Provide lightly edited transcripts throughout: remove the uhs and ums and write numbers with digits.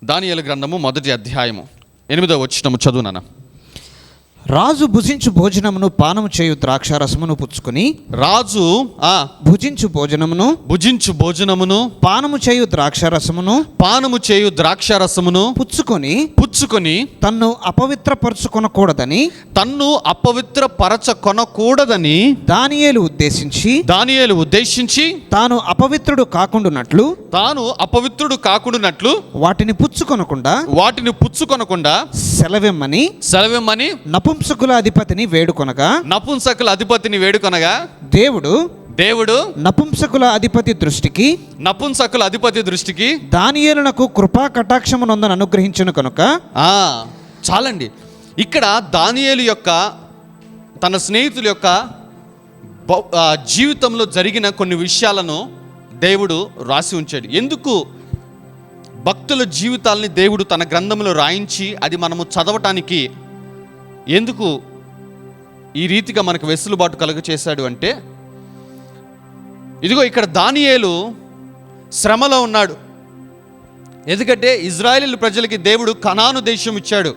దానియేలు గ్రంథము 1వ అధ్యాయము 8వ వచనము చదువునాన్న. రాజు భుజించు భోజనమును పానము చేయు ద్రాక్షారసమును పుచ్చుకొని, రాజు భుజించు భోజనమును పానము చేయు ద్రాక్షారసమును పుచ్చుకొని తన్ను అపవిత్రపరచుకొనకూడదని దానియేలు ఉద్దేశించి తాను అపవిత్రుడు కాకుండునట్లు వాటిని పుచ్చుకొనకుండా సెలవిమ్మని నపుంసకుల అధిపతిని వేడుకొనగా దేవుడు నపుంసకుల అధిపతి దృష్టికి దానియేలునకు కృపా కటాక్షము నొందని అనుగ్రహించును కనుక. చాలండి. ఇక్కడ దానియేలు యొక్క తన స్నేహితుల యొక్క జీవితంలో జరిగిన కొన్ని విషయాలను దేవుడు రాసి ఉంచాడు. ఎందుకు భక్తుల జీవితాలని దేవుడు తన గ్రంథంలో రాయించి అది మనము చదవటానికి ఎందుకు ఈ రీతిగా మనకు వెసులుబాటు కలుగ చేశాడు అంటే, ఇదిగో ఇక్కడ దానియేలు శ్రమలో ఉన్నాడు. ఎందుకంటే ఇజ్రాయేలు ప్రజలకి దేవుడు కనాను దేశం ఇచ్చాడు,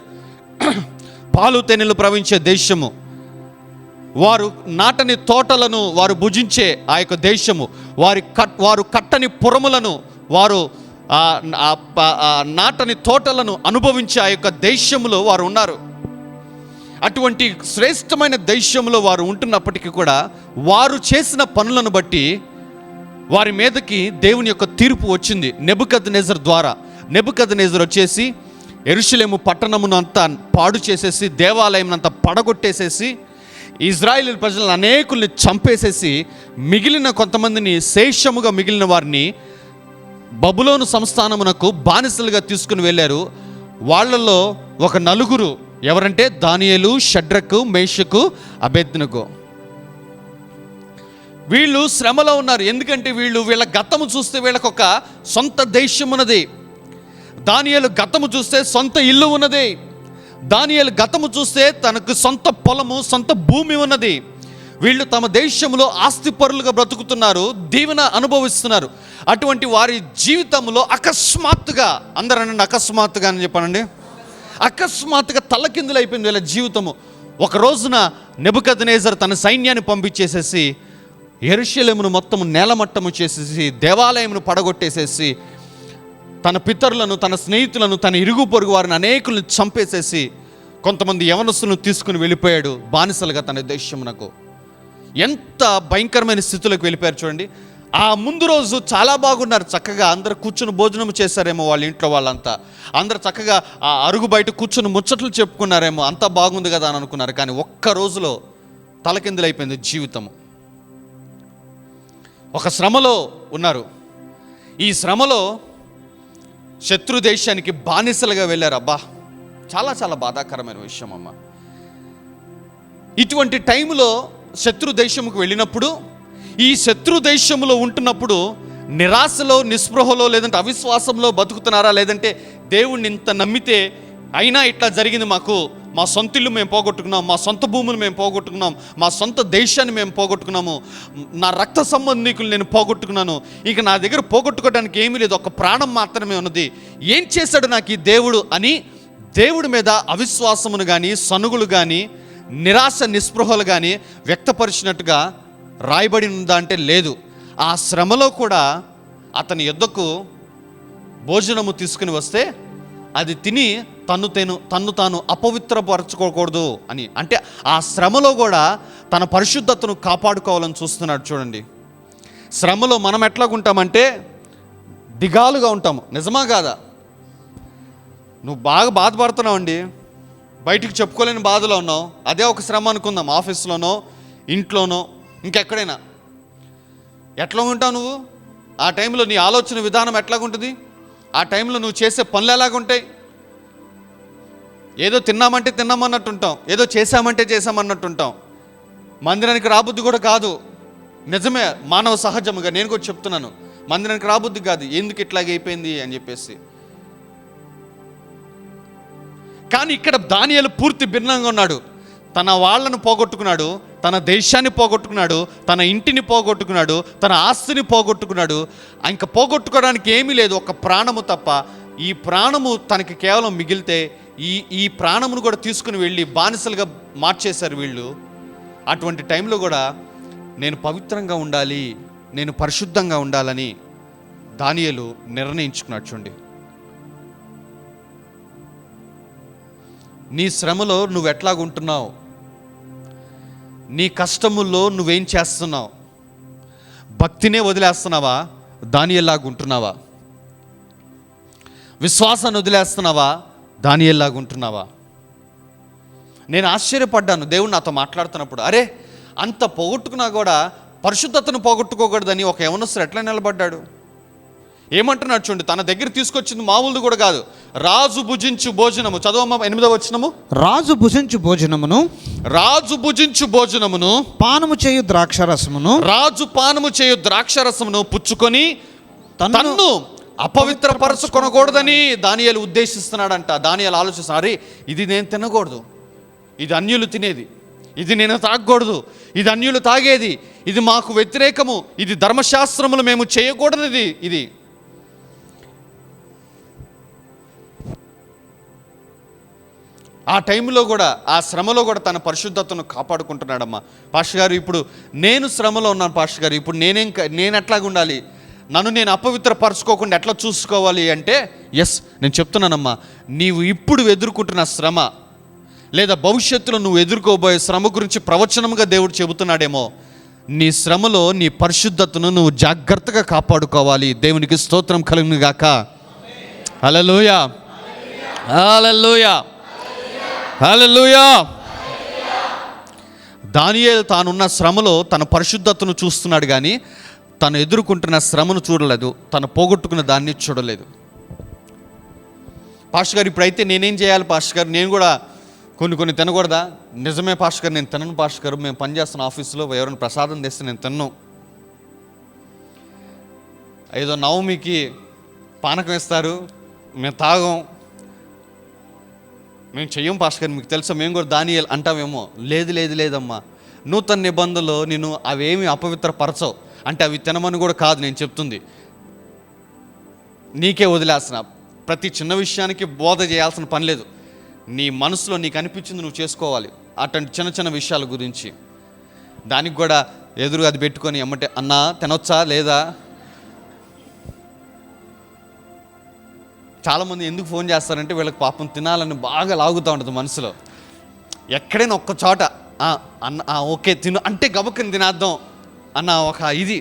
పాలు తేనెలు ప్రవహించే దేశము, వారు నాటని తోటలను వారు భుజించే ఆ యొక్క దేశము, వారు కట్టని పురములను, వారు నాటని తోటలను అనుభవించే ఆ యొక్క దేశంలో వారు ఉన్నారు. అటువంటి శ్రేష్టమైన దేశంలో వారు ఉంటున్నప్పటికీ కూడా వారు చేసిన పనులను బట్టి వారి మీదకి దేవుని యొక్క తీర్పు వచ్చింది నెబుకద్నెజర్ ద్వారా. నెబుకద్నెజర్ వచ్చేసి యెరూషలేము పట్టణమును అంతా పాడు చేసేసి, దేవాలయం అంతా పడగొట్టేసేసి, ఇజ్రాయేలు ప్రజలను అనేకుల్ని చంపేసేసి, మిగిలిన కొంతమందిని, శేషముగా మిగిలిన వారిని బబులోను సంస్థానమునకు బానిసలుగా తీసుకుని వెళ్ళారు. వాళ్ళల్లో ఒక నలుగురు ఎవరంటే దానియేలు, షడ్రకు, మేషకు, అబేద్నెగో. వీళ్ళు శ్రమలో ఉన్నారు. ఎందుకంటే వీళ్ళ గతము చూస్తే వీళ్ళకు ఒక సొంత దేశం ఉన్నది. దానియేలు గతము చూస్తే సొంత ఇల్లు ఉన్నది. దానియేలు గతము చూస్తే తనకు సొంత పొలము, సొంత భూమి ఉన్నది. వీళ్ళు తమ దేశంలో ఆస్తిపరులుగా బ్రతుకుతున్నారు, దీవెన అనుభవిస్తున్నారు. అటువంటి వారి జీవితంలో అకస్మాత్తుగా, అందరూ అనండి అకస్మాత్తుగా అని చెప్పానండి, అకస్మాత్తుగా తలకిందులు అయిపోయింది వీళ్ళ జీవితము. ఒక రోజున నెబుకద్నెజర్ తన సైన్యాన్ని పంపించేసేసి యెరూషలేమును మొత్తం నేలమట్టము చేసేసి, దేవాలయమును పడగొట్టేసేసి, తన పితరులను, తన స్నేహితులను, తన ఇరుగు పొరుగు వారిని అనేకులను చంపేసేసి, కొంతమంది యవనస్తులను తీసుకుని వెళ్ళిపోయాడు బానిసలుగా తన దేశమునకు. ఎంత భయంకరమైన స్థితిలోకి వెళ్ళిపోయారు చూడండి. ఆ ముందు రోజు చాలా బాగున్నారు, చక్కగా అందరు కూర్చుని భోజనం చేశారేమో వాళ్ళ ఇంట్లో వాళ్ళంతా, అందరు చక్కగా ఆ అరుగు బయట కూర్చుని ముచ్చట్లు చెప్పుకున్నారేమో, అంతా బాగుంది కదా అని అనుకున్నారు. కానీ ఒక్క రోజులో తలకిందులైపోయింది జీవితము. ఒక శ్రమలో ఉన్నారు. ఈ శ్రమలో శత్రు దేశానికి బానిసలుగా వెళ్ళారు. అబ్బా, చాలా చాలా బాధాకరమైన విషయం అమ్మ. ఇటువంటి టైంలో శత్రు దేశముకు వెళ్ళినప్పుడు, ఈ శత్రు దేశంలో ఉంటున్నప్పుడు నిరాశలో, నిస్పృహలో, లేదంటే అవిశ్వాసంలో బతుకుతున్నారా, లేదంటే దేవుణ్ణి ఇంత నమ్మితే అయినా ఇట్లా జరిగింది మాకు, మా సొంత ఇల్లు మేము పోగొట్టుకున్నాం, మా సొంత భూములు మేము పోగొట్టుకున్నాం, మా సొంత దేశాన్ని మేము పోగొట్టుకున్నాము, నా రక్త సంబంధికులు నేను పోగొట్టుకున్నాను, ఇక నా దగ్గర పోగొట్టుకోవడానికి ఏమీ లేదు, ఒక ప్రాణం మాత్రమే ఉన్నది, ఏం చేశాడు నాకు ఈ దేవుడు అని దేవుడి మీద అవిశ్వాసమును కానీ, సనుగులు కానీ, నిరాశ నిస్పృహలు కానీ వ్యక్తపరిచినట్టుగా రాయబడి ఉందా అంటే లేదు. ఆ శ్రమలో కూడా అతని యొద్దకు భోజనము తీసుకుని వస్తే అది తిని తన్ను తాను అపవిత్రపరచుకోకూడదు అని, అంటే ఆ శ్రమలో కూడా తన పరిశుద్ధతను కాపాడుకోవాలని చూస్తున్నాడు. చూడండి, శ్రమలో మనం ఎట్లాగుంటామంటే దిగాలుగా ఉంటాము. నిజమా కాదా? నువ్వు బాగా బాధపడుతున్నావు అండి, బయటికి చెప్పుకోలేని బాధలో ఉన్నావు, అదే ఒక శ్రమ అనుకుందాం. ఆఫీస్లోనో, ఇంట్లోనో, ఇంకెక్కడైనా ఎట్లా ఉంటావు నువ్వు? ఆ టైంలో నీ ఆలోచన విధానం ఎట్లాగుంటుంది? ఆ టైంలో నువ్వు చేసే పనులు ఎలాగుంటాయి? ఏదో తిన్నామంటే తిన్నామన్నట్టు ఉంటాం, ఏదో చేసామంటే చేసామన్నట్టు ఉంటాం. మందిరానికి రాబుద్ది కూడా కాదు. నిజమే, మానవ సహజముగా నేను కూడా చెప్తున్నాను, మందిరానికి రాబుద్ది కాదు, ఎందుకు ఇట్లాగే అయిపోయింది అని చెప్పేసి. కానీ ఇక్కడ దానియేలు పూర్తి భిన్నంగా ఉన్నాడు. తన వాళ్ళను పోగొట్టుకున్నాడు, తన దేశాన్ని పోగొట్టుకున్నాడు, తన ఇంటిని పోగొట్టుకున్నాడు, తన ఆస్తిని పోగొట్టుకున్నాడు. ఇంకా పోగొట్టుకోవడానికి ఏమీ లేదు, ఒక ప్రాణము తప్ప. ఈ ప్రాణము తనకి కేవలం మిగిలితే ఈ ప్రాణమును కూడా తీసుకుని వెళ్ళి బానిసలుగా మార్చేశారు వీళ్ళు. అటువంటి టైంలో కూడా నేను పవిత్రంగా ఉండాలి, నేను పరిశుద్ధంగా ఉండాలని దానియేలు నిర్ణయించుకున్నాడు. చూడండి, నీ శ్రమలో నువ్వు ఎట్లాగుంటున్నావు, నీ కష్టముల్లో నువ్వేం చేస్తున్నావు, భక్తినే వదిలేస్తున్నావా, దానియేలులాగుంటున్నావా, విశ్వాసాన్ని వదిలేస్తున్నావా, దానియేలులాగుంటున్నావా? నేను ఆశ్చర్యపడ్డాను దేవుడు నాతో మాట్లాడుతున్నప్పుడు. అరే, అంత పోగొట్టుకున్నా కూడా పరిశుద్ధతను పోగొట్టుకోకూడదని ఒక యవనస్తుడు ఎట్లా నిలబడ్డాడు? ఏమంటున్నాడు చూడండి, తన దగ్గర తీసుకొచ్చింది మామూలుది కూడా కాదు. రాజు భుజించు భోజనము, చదవమ్మా 8వ వచనము. రాజు భుజించు భోజనమును, రాజు భుజించు భోజనమును, పానము చేయు ద్రాక్షరసమును, రాజు పానము చేయు ద్రాక్షరసమును పుచ్చుకొని తన్ను అపవిత్రపరచుకొనకూడదని దానియేలు ఉద్దేశిస్తున్నాడంట. దానియేలు ఆలోచిస్తున్నాడు, అరే ఇది నేను తినకూడదు, ఇది అన్యులు తినేది, ఇది నేను తాగకూడదు, ఇది అన్యులు తాగేది, ఇది మాకు వ్యతిరేకము, ఇది ధర్మశాస్త్రములు మేము చేయకూడనిది. ఇది ఆ టైంలో కూడా, ఆ శ్రమలో కూడా తన పరిశుద్ధతను కాపాడుకుంటున్నాడమ్మా. పాస్టర్ గారు, ఇప్పుడు నేను శ్రమలో ఉన్నాను పాస్టర్ గారు, ఇప్పుడు నేను ఎట్లాగా ఉండాలి, నన్ను నేను అపవిత్రపరచుకోకుండా ఎట్లా చూసుకోవాలి అంటే, ఎస్, నేను చెప్తున్నానమ్మా, నీవు ఇప్పుడు ఎదుర్కొంటున్న శ్రమ లేదా భవిష్యత్తులో నువ్వు ఎదుర్కోబోయే శ్రమ గురించి ప్రవచనంగా దేవుడు చెబుతున్నాడేమో. నీ శ్రమలో నీ పరిశుద్ధతను నువ్వు జాగ్రత్తగా కాపాడుకోవాలి. దేవునికి స్తోత్రం కలుగును గాక. హల్లెలూయా, హల్లెలూయా, హల్లెలూయా. దానియేలు తానున్న శ్రమలో తన పరిశుద్ధతను చూస్తున్నాడు, కానీ తను ఎదుర్కొంటున్న శ్రమను చూడలేదు, తను పోగొట్టుకున్న దాన్ని చూడలేదు. పాస్టర్ గారు, ఇప్పుడైతే నేనేం చేయాలి పాస్టర్ గారు, నేను కూడా కొన్ని తినకూడదా? నిజమే పాస్టర్ గారు, నేను తినను పాస్టర్ గారు, మేము పనిచేస్తున్న ఆఫీసులో ఎవరైనా ప్రసాదం తెస్తే నేను తిన్నాను. ఏదో నవమికి పానకం ఇస్తారు, మేము తాగం, మేము చెయ్యం పాస్టర్ గారు, మీకు తెలుసా, మేము కూడా దానియేలు అంటామేమో. లేదమ్మా, నూతన నిబంధనలో నేను అవేమి అపవిత్రపరచవు. అంటే అవి తినమని కూడా కాదు నేను చెప్తుంది, నీకే వదిలేస్తున్నా. ప్రతి చిన్న విషయానికి బోధ చేయాల్సిన పని లేదు, నీ మనసులో నీకు అనిపించింది నువ్వు చేసుకోవాలి. అటువంటి చిన్న విషయాల గురించి దానికి కూడా ఎదురు అది పెట్టుకొని ఎమ్మటే, అన్నా తినొచ్చా లేదా? చాలామంది ఎందుకు ఫోన్ చేస్తారంటే, వీళ్ళకి పాపం తినాలని బాగా లాగుతూ ఉంటుంది మనసులో. ఎక్కడైనా ఒక్క చోట అన్న ఓకే తిను అంటే గబక్కని తినేద్దాం అన్న ఒక ఇది.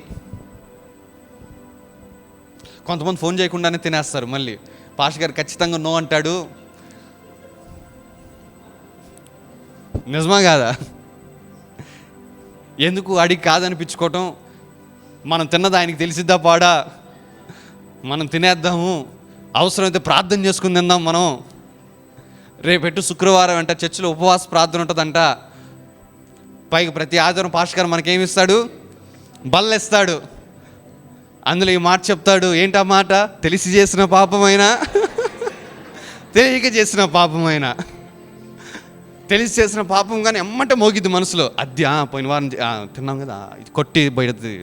కొంతమంది ఫోన్ చేయకుండానే తినేస్తారు. మళ్ళీ పాస్టర్ గారు ఖచ్చితంగా నో అంటాడు. నిజమా కాదా? ఎందుకు అడిగి కాదనిపించుకోవటం? మనం తిన్నది ఆయనకి తెలిసిద్దా పాడా? మనం తినేద్దాము, అవసరమైతే ప్రార్థన చేసుకుని తిందాం. మనం రేపెట్టు శుక్రవారం అంట చర్చిలో ఉపవాస ప్రార్థన ఉంటుందంట. పైకి ప్రతి ఆదివారం పాస్టర్ గారు మనకేమిస్తాడు? బల్లేస్తాడు. అందులో ఈ మాట చెప్తాడు. ఏంటా మాట? తెలిసి చేసిన పాపమైనా తెలియక చేసిన పాపమైనా, తెలిసి చేసిన పాపం కానీ ఎమ్మటే మోగిద్ది మనసులో. అది పోయిన వారం తిన్నాం కదా, ఇది కొట్టి బయటది.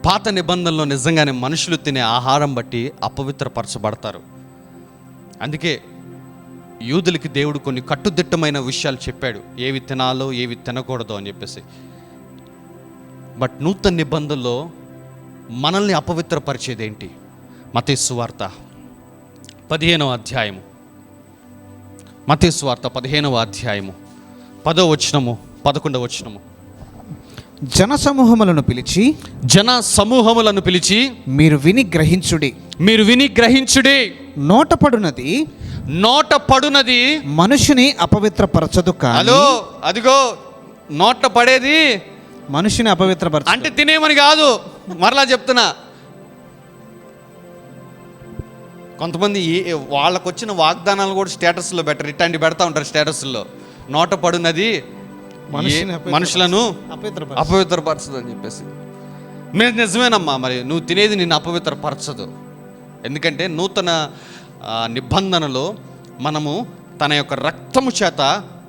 పాత నిబంధనలో నిజంగానే మనుషులు తినే ఆహారం బట్టి అపవిత్రపరచబడతారు. అందుకే యూదులకి దేవుడు కొన్ని కట్టుదిట్టమైన విషయాలు చెప్పాడు, ఏవి తినాలో ఏవి తినకూడదో అని చెప్పేసి. బట్ నూతన నిబంధనలో మనల్ని అపవిత్రపరిచేది ఏంటి? మత్తయి సువార్త 15వ అధ్యాయము, మత్తయి సువార్త 15వ అధ్యాయము 10వ వచనము 11వ వచనము. జన సమూహములను పిలిచి మీరు విని గ్రహించుడి. నోట పడునది మనుషుని అపవిత్రపరచదు. హలో, అదిగో నోట పడేది మనుషుని అపవిత్రపరచదు. అంటే తినేమని కాదు, మరలా చెప్తున్నా. కొంతమంది వాళ్ళకు వచ్చిన వాగ్దానాలు కూడా స్టేటస్లో పెట్టరు, ఇట్లాంటి పెడతా ఉంటారు స్టేటస్లో. నోట పడునది మనుషులను అపవిత్రపరచదు అని చెప్పేసి. మీరు నిజమేనమ్మా, మరి నువ్వు తినేది నిన్ను అపవిత్రపరచదు. ఎందుకంటే నూతన నిబంధనలో మనము తన యొక్క రక్తము చేత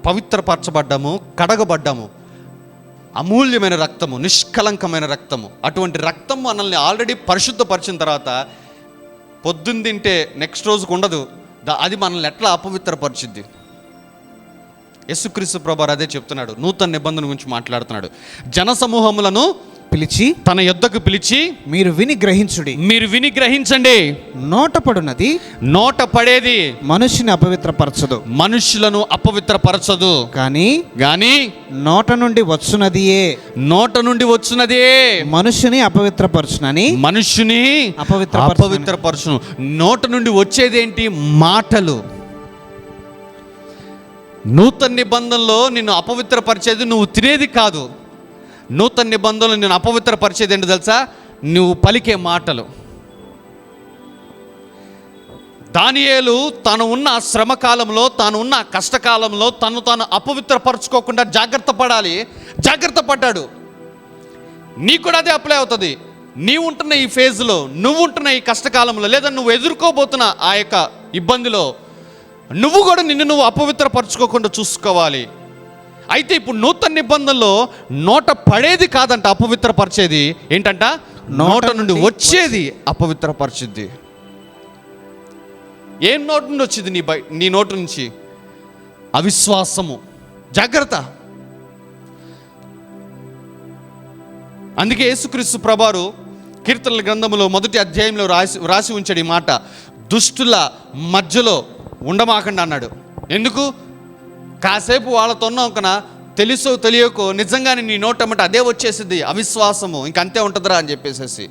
పవిత్రపరచబడ్డాము, కడగబడ్డాము. అమూల్యమైన రక్తము, నిష్కలంకమైన రక్తము. అటువంటి రక్తం మనల్ని ఆల్రెడీ పరిశుద్ధపరిచిన తర్వాత పొద్దున్న తింటే నెక్స్ట్ రోజుకు ఉండదు, అది మనల్ని ఎట్లా అపవిత్రపరిచిద్ది? యేసుక్రీస్తు ప్రభువు అదే చెప్తున్నాడు, నూతన నిబంధన గురించి మాట్లాడుతున్నాడు. జన సమూహములను పిలిచి తన యొద్దకు పిలిచి మీరు విని గ్రహించుడి, మీరు విని గ్రహించండి. నోట పడునది, నోట పడేది మనుషుని అపవిత్రపరచదు, మనుషులను అపవిత్రపరచదు, కానీ నోట నుండి వచ్చునదియే, నోట నుండి వచ్చునదే మనుషుని అపవిత్రపరచునని, మనుషుని అపవిత్రపరచును. నోట నుండి వచ్చేదేంటి? మాటలు. నూతన నిబంధనలో నిన్ను అపవిత్రపరిచేది నువ్వు తినేది కాదు. నూతన నిబంధనలు నేను అపవిత్రపరిచేది ఏంటో తెలుసా? నువ్వు పలికే మాటలు. దానియేలు తను ఉన్న శ్రమ కాలంలో, తాను ఉన్న కష్టకాలంలో తాను అపవిత్రపరచుకోకుండా జాగ్రత్త పడాలి. జాగ్రత్త పడ్డాడు. నీకు కూడా అదే అప్లై అవుతుంది. నీవు ఉంటున్న ఈ ఫేజ్లో, నువ్వు ఉంటున్న ఈ కష్టకాలంలో, లేదా నువ్వు ఎదుర్కోబోతున్న ఆ యొక్క ఇబ్బందిలో నువ్వు కూడా నిన్ను నువ్వు అపవిత్రపరచుకోకుండా చూసుకోవాలి. అయితే ఇప్పుడు నూతన నిబంధనలో నోట పడేది కాదంట అపవిత్రపరిచేది, ఏంటంట? నోట నుండి వచ్చేది అపవిత్రపరిచిద్ది. ఏం నోటి నుండి వచ్చింది? నీ నోటి నుంచి అవిశ్వాసము. జాగ్రత్త. అందుకే యేసుక్రీస్తు ప్రభువారు కీర్తనల గ్రంథములో 1వ అధ్యాయంలో రాసి ఉంచాడు ఈ మాట, దుష్టుల మధ్యలో ఉండమాకండి అన్నాడు. ఎందుకు? కాసేపు వాళ్ళతో ఉన్నాం కన్నా తెలుసో తెలియకో నిజంగానే నీ నోటమ్మట అదే వచ్చేసింది, అవిశ్వాసము. ఇంకంతే ఉంటుందిరా అని చెప్పేసేసి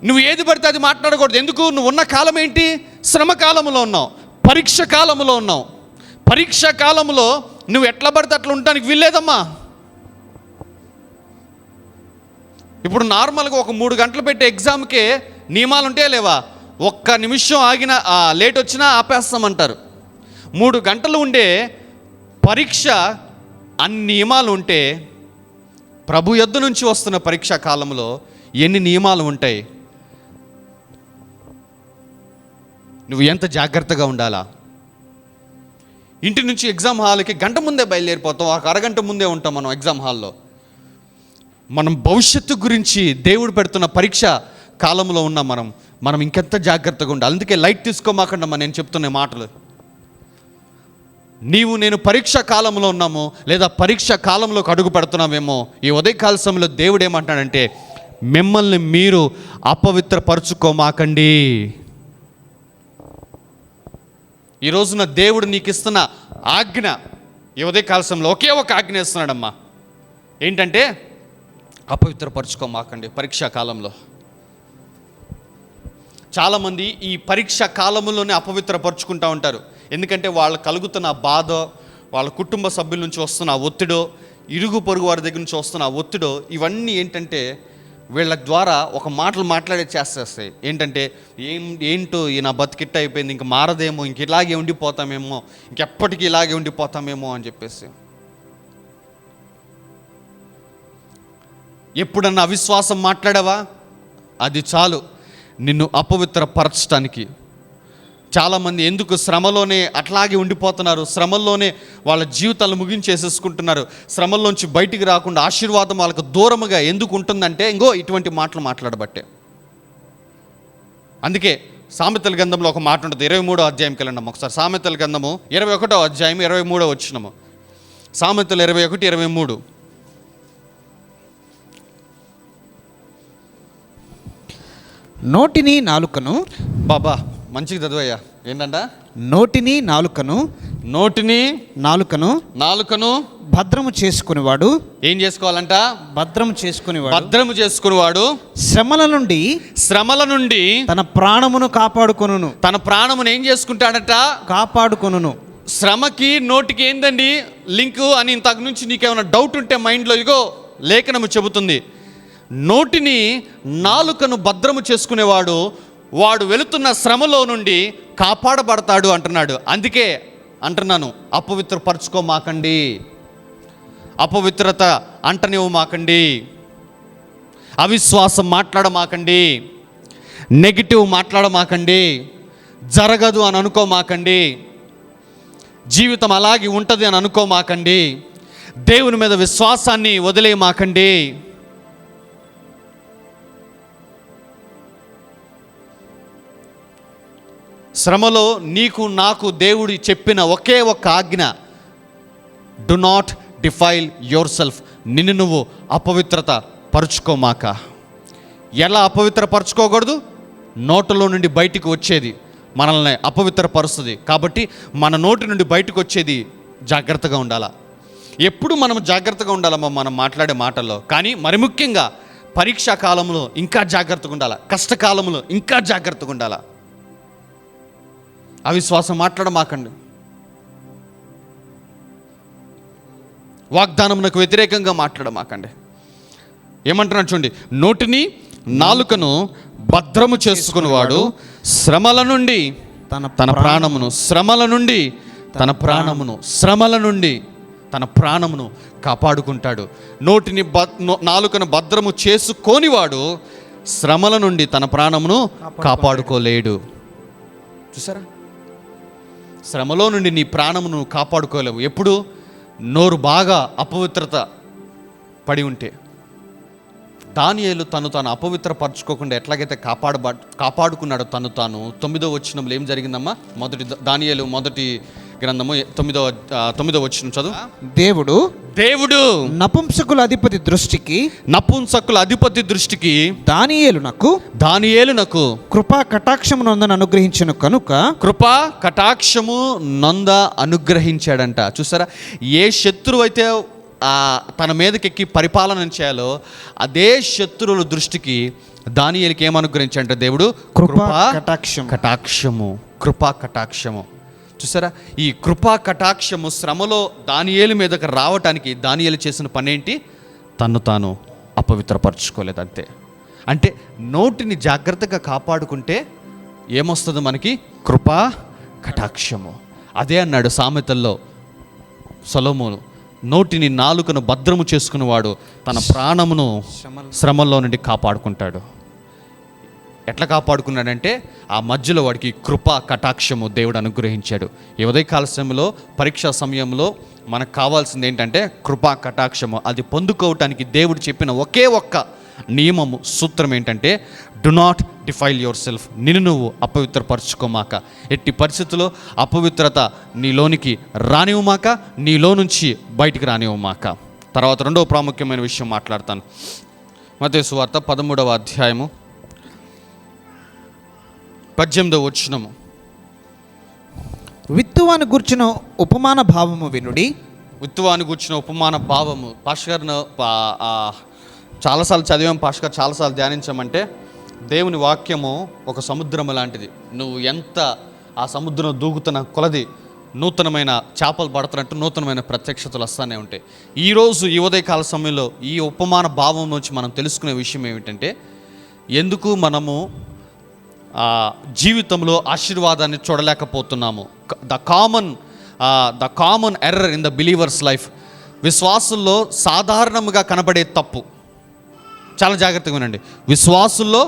నువ్వు ఏది పడితే అది మాట్లాడకూడదు. ఎందుకు? నువ్వు ఉన్న కాలం ఏంటి? శ్రమ కాలంలో ఉన్నావు, పరీక్ష కాలంలో ఉన్నావు. పరీక్ష కాలంలో నువ్వు ఎట్లా పడితే అట్లా ఉండటానికి వీల్లేదమ్మా. ఇప్పుడు నార్మల్గా ఒక 3 గంటలు పెట్టే ఎగ్జామ్కే నియమాలు ఉంటే లేవా? ఒక్క నిమిషం ఆగినా, లేట్ వచ్చినా ఆపేస్తామంటారు. 3 గంటలు ఉండే పరీక్ష అన్ని నియమాలు ఉంటే, ప్రభు యొద్ద నుంచి వస్తున్న పరీక్షా కాలంలో ఎన్ని నియమాలు ఉంటాయి? నువ్వు ఎంత జాగ్రత్తగా ఉండాలా? ఇంటి నుంచి ఎగ్జామ్ హాల్కి గంట ముందే బయలుదేరిపోతాం, ఒక అరగంట ముందే ఉంటాం మనం ఎగ్జామ్ హాల్లో. మనం భవిష్యత్తు గురించి దేవుడు పెడుతున్న పరీక్ష కాలంలో ఉన్నాం. మనం ఇంకెంత జాగ్రత్తగా ఉండాలి. అందుకే లైట్ తీసుకోమాకండమ్మా నేను చెప్తున్న మాటలు. నేను పరీక్ష కాలంలో ఉన్నాము, లేదా పరీక్ష కాలంలోకి అడుగు పెడుతున్నామేమో. ఈ ఉదయకాల సమయంలో దేవుడు ఏమంటాడంటే, మిమ్మల్ని మీరు అపవిత్రపరచుకోమాకండి. ఈ రోజున దేవుడు నీకు ఇస్తున్న ఆజ్ఞ, ఈ ఉదయకాల సమయంలో ఒకే ఒక ఆజ్ఞ ఇస్తున్నాడమ్మా. ఏంటంటే, అపవిత్రపరచుకోమాకండి పరీక్షా కాలంలో. చాలామంది ఈ పరీక్ష కాలంలోనే అపవిత్రపరుచుకుంటూ ఉంటారు. ఎందుకంటే వాళ్ళు కలుగుతున్న బాధ, వాళ్ళ కుటుంబ సభ్యుల నుంచి వస్తున్న ఒత్తిడో, ఇరుగు పొరుగు వారి దగ్గర నుంచి వస్తున్న ఒత్తిడో, ఇవన్నీ ఏంటంటే వీళ్ళ ద్వారా ఒక మాటలు మాట్లాడే చేసేస్తాయి. ఏంటంటే ఏంటో ఈ నా బతికిట్ట అయిపోయింది, ఇంక మారదేమో, ఇంక ఇలాగే ఉండిపోతామేమో, ఇంకెప్పటికీ ఇలాగే ఉండిపోతామేమో అని చెప్పేసి. ఎప్పుడన్నా అవిశ్వాసం మాట్లాడావా? అది చాలు నిన్ను అపవిత్రపరచడానికి. చాలామంది ఎందుకు శ్రమలోనే అట్లాగే ఉండిపోతున్నారు, శ్రమల్లోనే వాళ్ళ జీవితాలు ముగించేసేసుకుంటున్నారు. శ్రమల్లోంచి బయటికి రాకుండా ఆశీర్వాదం వాళ్ళకు దూరముగా ఎందుకు ఉంటుందంటే, ఇంకో ఇటువంటి మాటలు మాట్లాడబట్టే. అందుకే సామెతల గ్రంథంలో ఒక మాట ఉంటుంది. 23వ అధ్యాయంకి వెళ్ళండి ఒకసారి. సామెతల గ్రంథము 21వ అధ్యాయం 23వ వచనము. సామెతలు 21:23. నోటిని నాలుకను, బాబా మంచిగా చదువయ్యా. ఏంటంట? నోటిని నాలుకను భద్రము చేసుకునేవాడు. ఏం చేసుకోవాలంట? భద్రము చేసుకునేవాడు శ్రమల నుండి తన ప్రాణమును కాపాడుకొనును. తన ప్రాణమును ఏం చేసుకుంటాడట? కాపాడుకొనును. శ్రమకి నోటికి ఏందండి లింకు అని ఇంతకు నుంచి నీకేమైనా డౌట్ ఉంటే మైండ్లో ఇగో లేఖనము చెబుతుంది. నోటిని నాలుకను భద్రము చేసుకునేవాడు వాడు వెళుతున్న శ్రమలో నుండి కాపాడబడతాడు అంటున్నాడు. అందుకే అంటున్నాను, అపవిత్రపరచుకోమాకండి, అపవిత్రత అంటనివ్వమాకండి, అవిశ్వాసం మాట్లాడమాకండి, నెగిటివ్ మాట్లాడమాకండి, జరగదు అని అనుకోమాకండి, జీవితం అలాగే ఉంటుంది అని అనుకోమాకండి. దేవుని మీద విశ్వాసాన్ని వదిలేయమాకండి. శ్రమలో నీకు నాకు దేవుడు చెప్పిన ఒకే ఒక్క ఆజ్ఞ, do not defile your self. నిన్ను నువ్వు అపవిత్రత పరుచుకోమాక. ఎలా అపవిత్రపరచుకోకూడదు? నోటులో నుండి బయటికి వచ్చేది మనల్ని అపవిత్రపరుస్తుంది. కాబట్టి మన నోటి నుండి బయటకు వచ్చేది జాగ్రత్తగా ఉండాలా. ఎప్పుడు మనం జాగ్రత్తగా ఉండాలమ్మా మనం మాట్లాడే మాటల్లో. కానీ మరి ముఖ్యంగా పరీక్షా కాలంలో ఇంకా జాగ్రత్తగా ఉండాలా, కష్టకాలంలో ఇంకా జాగ్రత్తగా ఉండాలా. అవిశ్వాసం మాట్లాడమాకండి. వాగ్దానమునకు వ్యతిరేకంగా మాట్లాడమాకండి. ఏమంటున్నాడు చూడండి, నోటిని నాలుకను భద్రము చేసుకునేవాడు శ్రమల నుండి తన ప్రాణమును తన ప్రాణమును కాపాడుకుంటాడు. నోటిని నాలుకను భద్రము చేసుకోనివాడు శ్రమల నుండి తన ప్రాణమును కాపాడుకోలేడు. చూసారా, శ్రమలో నుండి నీ ప్రాణమును కాపాడుకోలేవు. ఎప్పుడు? నోరు బాగా అపవిత్రత పడి ఉంటే. దానియేలు తాను అపవిత్రపరచుకోకుండా ఎట్లాగైతే కాపాడుకున్నాడో తాను 9వ వచనంలో ఏం జరిగిందమ్మా? దానియేలు మొదటి గ్రంథము 9వ వచనం చదువు. దేవుడు నపుంసకుల అధిపతి దృష్టికి దానియేలునకు కృపా కటాక్షము నొంద అనుగ్రహించను కనుక కృపా కటాక్షము నొంద అనుగ్రహించాడంట. చూసారా, ఏ శత్రువు అయితే తన మీదకెక్కి పరిపాలన చేయాలో అదే శత్రువుల దృష్టికి దానియేలుకి ఏమనుగ్రహించాడంటే దేవుడు కృపా కటాక్షము. చూసారా, ఈ కృపా కటాక్షము శ్రమలో దానియేలు మీదకి రావటానికి దానియేలు చేసిన పని ఏంటి? తాను అపవిత్రపరచుకోలేదు అంతే. అంటే నోటిని జాగ్రత్తగా కాపాడుకుంటే ఏమొస్తుంది మనకి? కృపా కటాక్షము. అదే అన్నాడు సామెతల్లో సొలొమోను, నోటిని నాలుకను భద్రము చేసుకునేవాడు తన ప్రాణమును శ్రమల్లో నుండి కాపాడుకుంటాడు. ఎట్లా కాపాడుకున్నాడంటే ఆ మధ్యలో వాడికి కృపా కటాక్షము దేవుడు అనుగ్రహించాడు. ఈ ఉదయకాల సమయంలో పరీక్షా సమయంలో మనకు కావాల్సింది ఏంటంటే కృపా కటాక్షము. అది పొందుకోవటానికి దేవుడు చెప్పిన ఒకే ఒక్క నియమము, సూత్రం ఏంటంటే do not defile your self. నిన్ను నువ్వు అపవిత్రపరచుకోమాక. ఎట్టి పరిస్థితుల్లో అపవిత్రత నీలోనికి రానివ్వమాక, నీలో నుంచి బయటికి రానివ్వమాక. తర్వాత రెండవ ప్రాముఖ్యమైన విషయం మాట్లాడతాను. మత్తయి సువార్త 13వ అధ్యాయము 18వ వచనము. విత్తువాని గూర్చిన ఉపమాన భావము వినుడి. విత్తువాని గూర్చిన ఉపమాన భావము పాస్టర్ గారు చాలాసార్లు చదివాం, పాస్టర్ గారు చాలాసార్లు ధ్యానించామంటే దేవుని వాక్యము ఒక సముద్రము లాంటిది. నువ్వు ఎంత ఆ సముద్రం దూకుతున్న కొలది నూతనమైన చేపలు పడుతున్నట్టు నూతనమైన ప్రత్యక్షతలు వస్తూనే ఉంటాయి. ఈరోజు ఈ ఉదయకాల సమయంలో ఈ ఉపమాన భావం నుంచి మనం తెలుసుకునే విషయం ఏమిటంటే, ఎందుకు మనము జీవితంలో ఆశీర్వాదాన్ని చూడలేకపోతున్నాము. The common error in the believer's life. విశ్వాసుల్లో సాధారణంగా కనబడే తప్పు, చాలా జాగ్రత్తగా వినండి, విశ్వాసుల్లో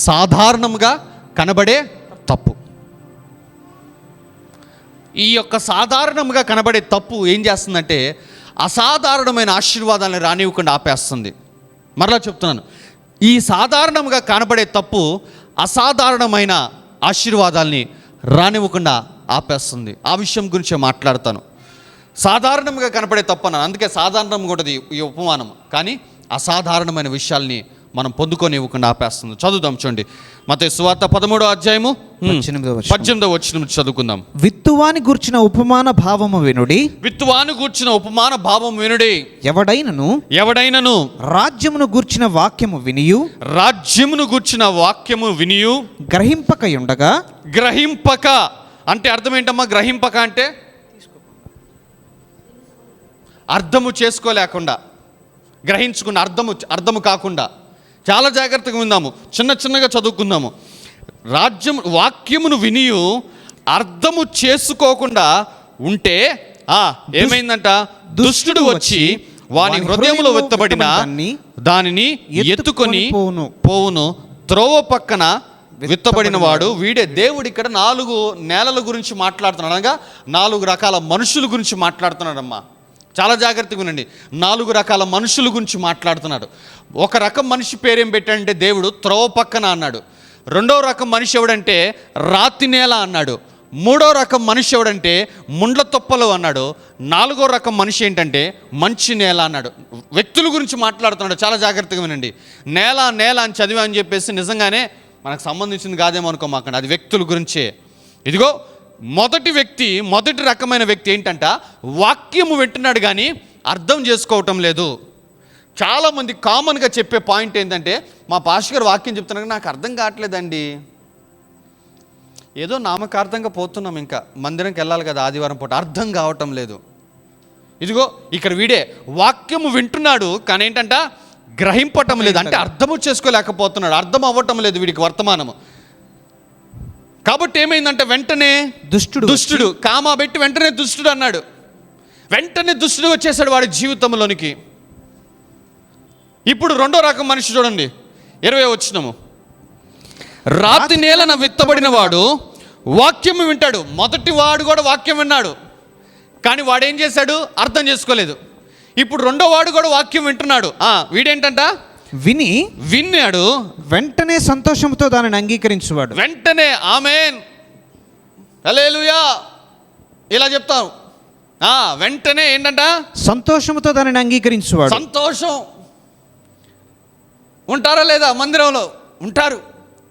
సాధారణంగా కనబడే తప్పు. ఈ యొక్క సాధారణంగా కనబడే తప్పు ఏం చేస్తుందంటే అసాధారణమైన ఆశీర్వాదాలను రానివ్వకుండా ఆపేస్తుంది. మరలా చెప్తున్నాను, ఈ సాధారణంగా కనబడే తప్పు అసాధారణమైన ఆశీర్వాదాల్ని రానివ్వకుండా ఆపేస్తుంది. ఆ విషయం గురించి మాట్లాడతాను. సాధారణంగా కనపడే తప్పు అన్నాను, అందుకే సాధారణంగా ఉంటుంది ఈ ఉపమానం. కానీ అసాధారణమైన విషయాల్ని మనం పొందుకోనివ్వకుండా ఆపేస్తుంది. చదువుదాం చూడండి, మత్తయి సువార్త 13వ అధ్యాయము 18వ వచనం చదువుకుందాం. విత్తువాని గూర్చిన ఉపమాన భావము వినుడి. ఎవడైనను రాజ్యమును గూర్చిన వాక్యము వినియు గ్రహింపక అంటే అర్థం ఏంటమ్మా? గ్రహింపక అంటే అర్థము చేసుకోలేకుండా, గ్రహించుకున్న అర్థము కాకుండా. చాలా జాగ్రత్తగా విందాము, చిన్నగా చదువుకుందాము. వాక్యమును వినియు అర్థము చేసుకోకుండా ఉంటే ఏమైందంట? దుష్టుడు వచ్చి వాని హృదయములో వెత్తబడిన దానిని ఎత్తుకొని పోవును. త్రోవ పక్కన విత్తబడిన వాడు వీడే. దేవుడు ఇక్కడ 4 నేలల గురించి మాట్లాడుతున్నాడు, అనగా 4 రకాల మనుషుల గురించి మాట్లాడుతున్నాడమ్మా. చాలా జాగ్రత్తగా వినండి. 4 రకాల మనుషుల గురించి మాట్లాడుతున్నాడు. ఒక రకం మనిషి పేరేం పెట్టాడంటే దేవుడు త్రోవ పక్కన అన్నాడు. 2వ రకం మనిషి ఎవడంటే రాతి నేల అన్నాడు. 3వ రకం మనిషి ఎవడంటే ముండ్ల తొప్పలు అన్నాడు. 4వ రకం మనిషి ఏంటంటే మంచి నేల అన్నాడు. వ్యక్తుల గురించి మాట్లాడుతున్నాడు. చాలా జాగ్రత్తగా వినండి. నేల నేల అని చదివా అని చెప్పేసి నిజంగానే మనకు సంబంధించింది కాదేమో అనుకోమాకండి, అది వ్యక్తుల గురించే. ఇదిగో మొదటి రకమైన వ్యక్తి ఏంటంట, వాక్యము వింటున్నాడు కానీ అర్థం చేసుకోవటం లేదు. చాలామంది కామన్గా చెప్పే పాయింట్ ఏంటంటే, మా పాస్టర్ గారు వాక్యం చెప్తున్నారు నాకు అర్థం కావట్లేదండి. ఏదో నామకార్థంగా పోతున్నాం, ఇంకా మందిరంకి వెళ్ళాలి కదా ఆదివారం పూట, అర్థం కావటం లేదు. ఇదిగో ఇక్కడ వీడే వాక్యము వింటున్నాడు కానీ ఏంటంట గ్రహింపటం లేదు, అంటే అర్థము చేసుకోలేకపోతున్నాడు, అర్థం అవ్వటం లేదు వీడికి వర్తమానము. కాబట్టి ఏమైందంటే వెంటనే దుష్టుడు కామా పెట్టి వెంటనే దుష్టుడు అన్నాడు. వెంటనే దుష్టుడు వచ్చేసాడు వాడి జీవితంలోనికి. ఇప్పుడు 2వ రకం మనిషి చూడండి, 20వ వచనము. రాతి నేలన విత్తబడిన వాడు వాక్యము వింటాడు. మొదటి వాడు కూడా వాక్యం విన్నాడు కానీ వాడేం చేశాడు, అర్థం చేసుకోలేదు. ఇప్పుడు 2వ వాడు కూడా వాక్యం వింటున్నాడు. వీడేంటంట విన్నాడు, వెంటనే సంతోషంతో దానిని అంగీకరించువాడు. వెంటనే ఆమేన్ హల్లెలూయా ఇలా చెప్తాం. వెంటనే ఏంటంట సంతోషంతో దానిని అంగీకరించువాడు. సంతోషం. ఉంటారా లేదా మందిరంలో? ఉంటారు.